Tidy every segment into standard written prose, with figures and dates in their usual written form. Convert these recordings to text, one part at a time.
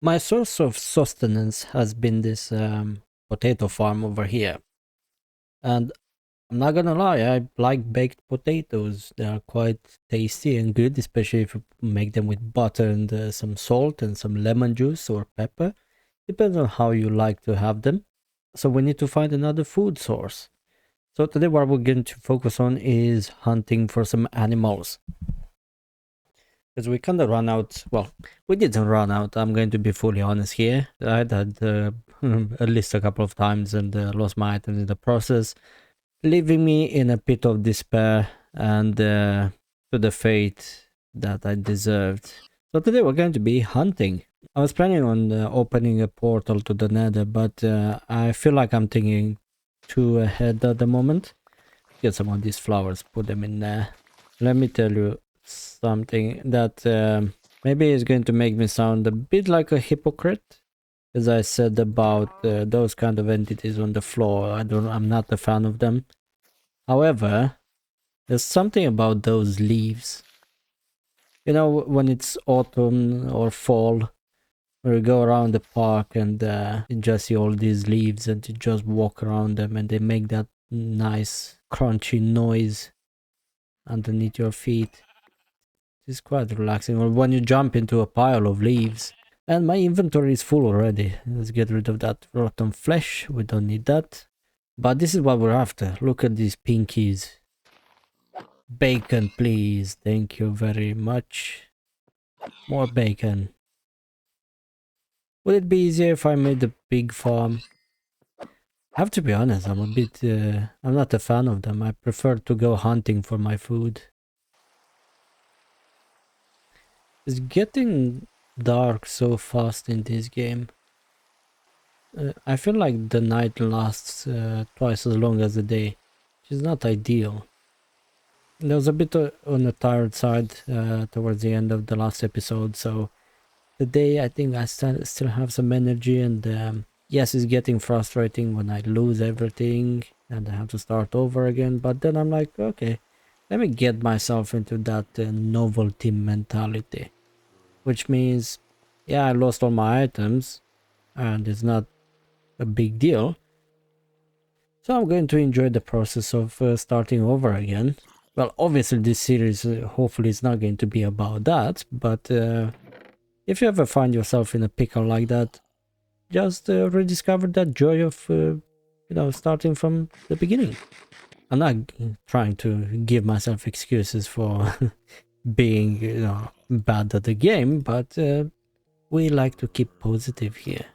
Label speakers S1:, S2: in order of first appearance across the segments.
S1: My source of sustenance has been this potato farm over here. And I'm not gonna lie, I like baked potatoes. They are quite tasty and good, especially if you make them with butter and some salt and some lemon juice or pepper. Depends on how you like to have them. So we need to find another food source. So today what we're going to focus on is hunting for some animals. Because we kind of run out. Well, we didn't run out. I'm going to be fully honest here. I had at least a couple of times and lost my items in the process, leaving me in a pit of despair and to the fate that I deserved. So today we're going to be hunting. I was planning on opening a portal to the nether, but I feel like I'm thinking too ahead at the moment. Get some of these flowers, put them in there. Let me tell you something that maybe is going to make me sound a bit like a hypocrite, as I said about those kind of entities on the floor. I'm not a fan of them. However, there's something about those leaves. You know, when it's autumn or fall, where you go around the park and you just see all these leaves and you just walk around them and they make that nice crunchy noise underneath your feet. It's quite relaxing. Or when you jump into a pile of leaves. And my inventory is full already. Let's get rid of that rotten flesh. We don't need that. But this is what we're after. Look at these pinkies. Bacon, please. Thank you very much. More bacon. Would it be easier if I made a big farm? I have to be honest, I'm not a fan of them. I prefer to go hunting for my food. It's getting dark so fast in this game. I feel like the night lasts twice as long as the day, which is not ideal. There was a bit on the tired side towards the end of the last episode, so today I think I still have some energy, and yes, it's getting frustrating when I lose everything and I have to start over again, but then I'm like, okay, let me get myself into that novelty mentality, which means, yeah, I lost all my items and it's not a big deal. So I'm going to enjoy the process of starting over again. Well, obviously this series hopefully is not going to be about that, but if you ever find yourself in a pickle like that, just rediscover that joy of, starting from the beginning. I'm not trying to give myself excuses for being, bad at the game, but we like to keep positive here.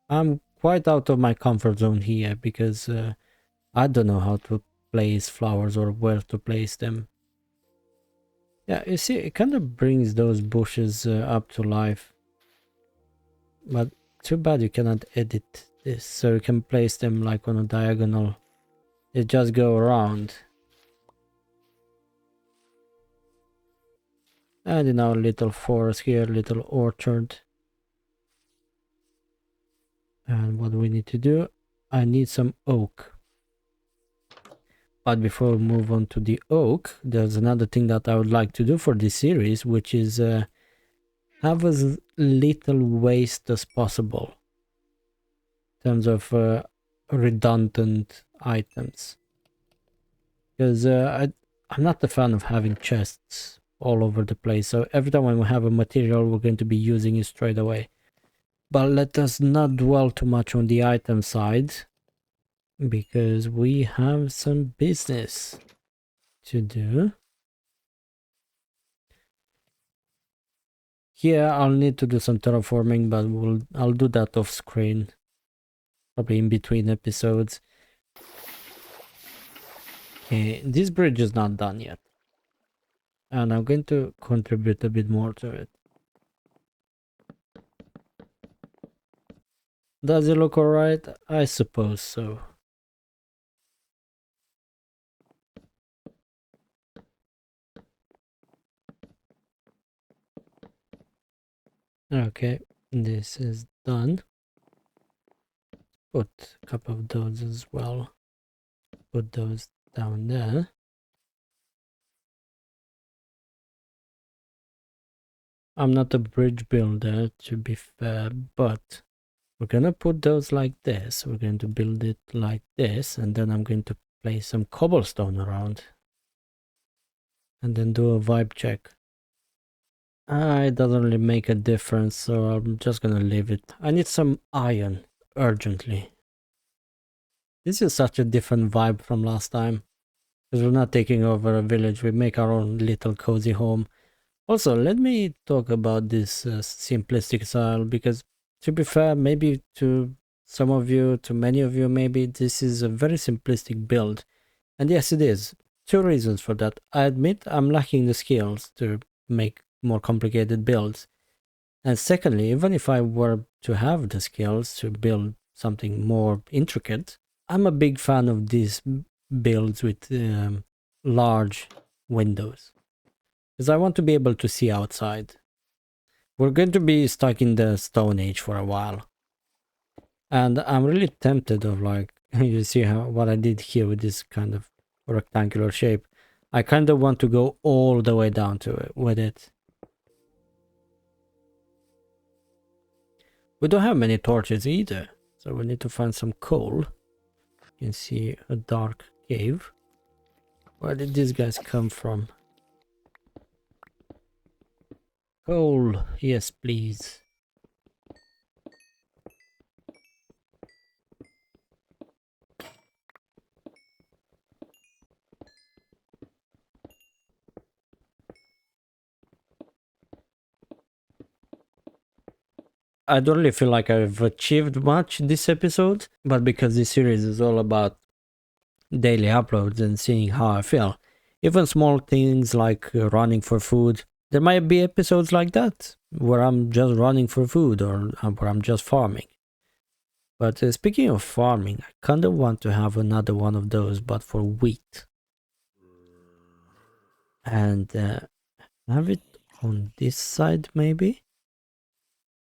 S1: I'm quite out of my comfort zone here because I don't know how to place flowers or where to place them. Yeah, you see, it kind of brings those bushes up to life. But too bad you cannot edit this, so you can place them like on a diagonal. They just go around. And in our little forest here, little orchard. And what we need to do, I need some oak. But before we move on to the oak, there's another thing that I would like to do for this series, which is have as little waste as possible in terms of redundant items. Because I'm not a fan of having chests all over the place, so every time when we have a material, we're going to be using it straight away. But let us not dwell too much on the item side, because we have some business to do. Here I'll need to do some terraforming, but I'll do that off screen, probably in between episodes. Okay, this bridge is not done yet, and I'm going to contribute a bit more to it. Does it look alright? I suppose so. Okay, this is done. Put a couple of those as well. Put those down there. I'm not a bridge builder, to be fair, but we're gonna put those like this. We're going to build it like this, and then I'm going to place some cobblestone around. And then do a vibe check. It doesn't really make a difference, so I'm just gonna leave it. I need some iron, urgently. This is such a different vibe from last time. Because we're not taking over a village, we make our own little cozy home. Also, let me talk about this simplistic style, because to be fair, maybe to some of you, to many of you, maybe this is a very simplistic build. And yes, it is. Two reasons for that. I admit I'm lacking the skills to make more complicated builds. And secondly, even if I were to have the skills to build something more intricate, I'm a big fan of these builds with large windows. Because I want to be able to see outside. We're going to be stuck in the Stone Age for a while. And I'm really tempted of, like, you see what I did here with this kind of rectangular shape. I kind of want to go all the way down to it with it. We don't have many torches either, so we need to find some coal. You can see a dark cave. Where did these guys come from? Coal, yes please. I don't really feel like I've achieved much this episode, but because this series is all about daily uploads and seeing how I feel, even small things like running for food, there might be episodes like that where I'm just running for food or where I'm just farming. But speaking of farming, I kind of want to have another one of those, but for wheat. And have it on this side maybe?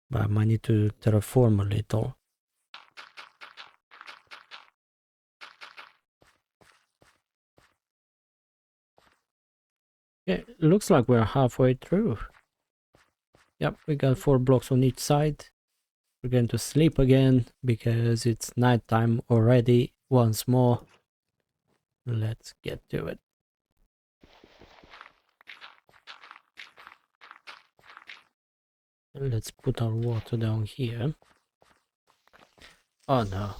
S1: But I might need to terraform a little. Yeah, it looks like we're halfway through. Yep, we got 4 blocks on each side. We're going to sleep again because it's nighttime already once more. Let's get to it. Let's put our water down here. Oh no.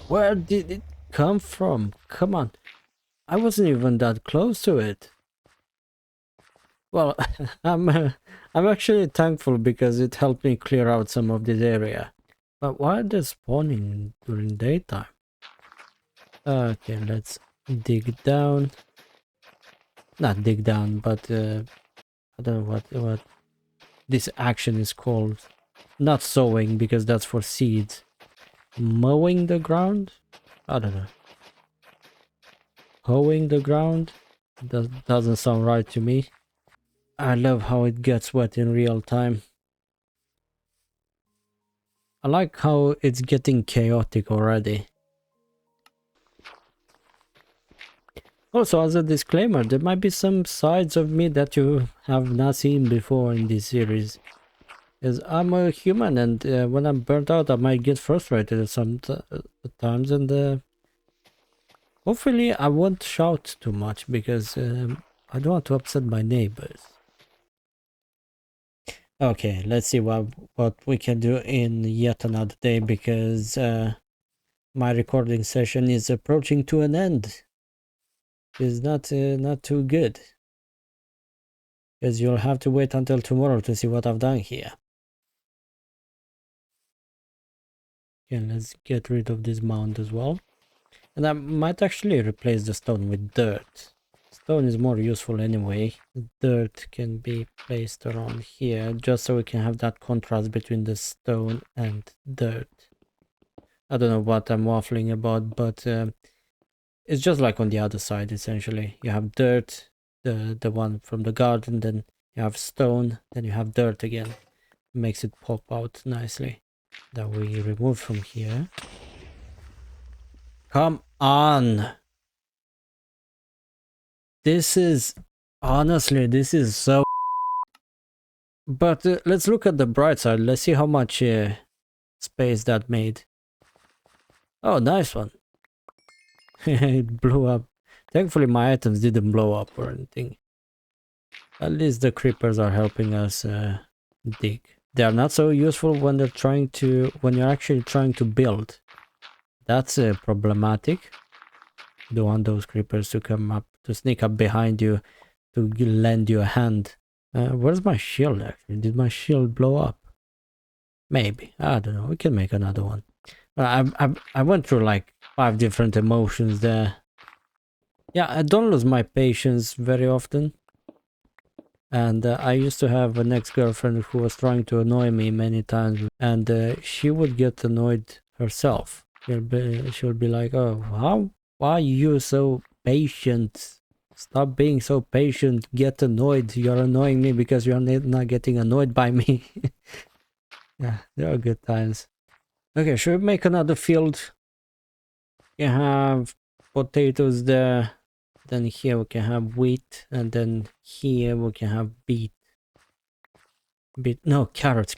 S1: Where did it come from? Come on. I wasn't even that close to it. Well, I'm actually thankful because it helped me clear out some of this area. But why are they spawning during daytime? Okay, let's dig down. Not dig down, but I don't know what this action is called. Not sowing, because that's for seeds. Mowing the ground? I don't know. Hoeing the ground? Doesn't sound right to me. I love how it gets wet in real time. I like how it's getting chaotic already. Also, as a disclaimer, there might be some sides of me that you have not seen before in this series. Because I'm a human, and when I'm burnt out, I might get frustrated at some times, and hopefully I won't shout too much, because I don't want to upset my neighbors. Okay, let's see what we can do in yet another day, because my recording session is approaching to an end. It's not too good, because you'll have to wait until tomorrow to see what I've done here. Okay, let's get rid of this mound as well. And I might actually replace the stone with dirt. Stone is more useful anyway. Dirt can be placed around here, just so we can have that contrast between the stone and dirt. I don't know what I'm waffling about, but it's just like on the other side, essentially. You have dirt, the one from the garden, then you have stone, then you have dirt again. Makes it pop out nicely. That we remove from here. Come on! This is... honestly, this is so... But let's look at the bright side. Let's see how much space that made. Oh, nice one. It blew up. Thankfully, my items didn't blow up or anything. At least the creepers are helping us dig. They are not so useful when you're actually trying to build. That's problematic. Don't want those creepers to come up, to sneak up behind you, to lend you a hand. Where's my shield actually? Did my shield blow up? Maybe. I don't know. We can make another one. I went through like 5 different emotions there. Yeah, I don't lose my patience very often. And I used to have an ex-girlfriend who was trying to annoy me many times. And she would get annoyed herself. She'll be like, oh, why are you so patient? Stop being so patient. Get annoyed. You're annoying me because you're not getting annoyed by me. Yeah, there are good times. Okay, should we make another field? You have potatoes there. Then here we can have wheat. And then here we can have no, carrots.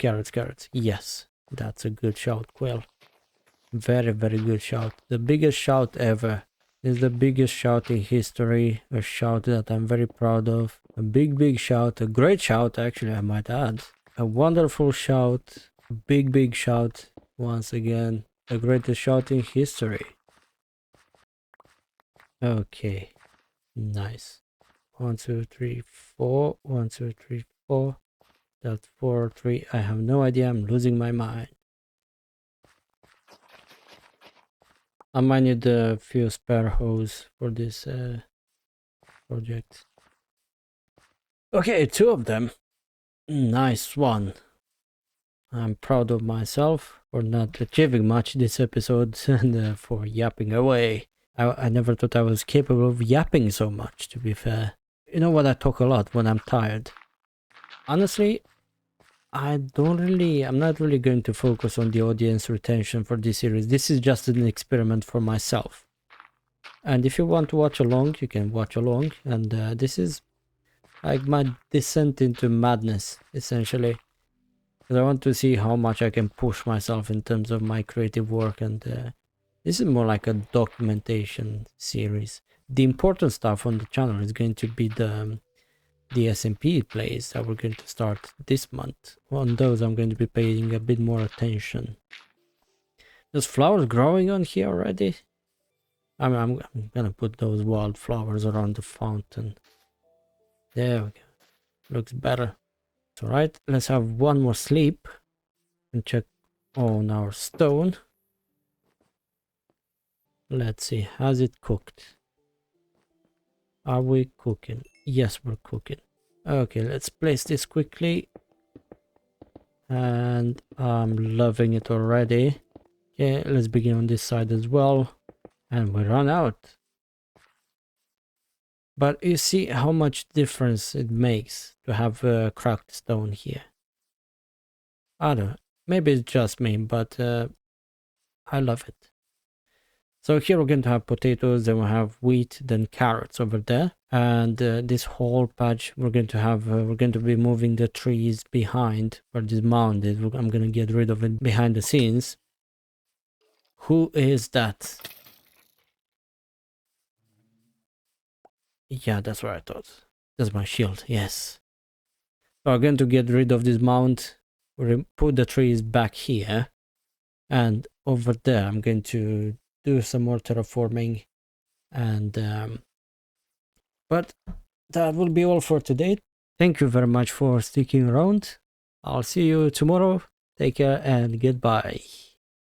S1: Yes, that's a good shout, Quill. Very, very good shout. The biggest shout ever. This is the biggest shout in history. A shout that I'm very proud of. A big shout. A great shout, actually, I might add. A wonderful shout. A big shout. Once again, the greatest shout in history. Okay. Nice. 1, 2, 3, 4. 1, 2, 3, 4. That's 4, 3. I have no idea. I'm losing my mind. I might need a few spare hose for this project. Okay, 2 of them. Nice one. I'm proud of myself for not achieving much this episode and for yapping away. I never thought I was capable of yapping so much, to be fair. You know what, I talk a lot when I'm tired. Honestly, I'm not really going to focus on the audience retention for this series. This is just an experiment for myself. And if you want to watch along, you can watch along. And this is like my descent into madness, essentially. Because I want to see how much I can push myself in terms of my creative work. And this is more like a documentation series. The important stuff on the channel is going to be the SMP plays that we're going to start this month. On those I'm going to be paying a bit more attention. There's flowers growing on here already. I'm gonna put those wildflowers around the fountain. There we go. Looks better. It's alright. Let's have one more sleep and check on our stone. Let's see. Has it cooked? Are we cooking? Yes, we're cooking. Okay, let's place this quickly. And I'm loving it already. Okay, let's begin on this side as well. And we run out. But you see how much difference it makes to have cracked stone here. I don't know. Maybe it's just me, but I love it. So here we're going to have potatoes, then we'll have wheat, then carrots over there. And this whole patch we're going to be moving the trees behind where this mound is. I'm going to get rid of it behind the scenes. Who is that? Yeah, that's what I thought. That's my shield, yes. So I'm going to get rid of this mound, put the trees back here. And over there I'm going to do some more terraforming. And but that will be all for today. Thank you very much for sticking around. I'll see you tomorrow. Take care and goodbye.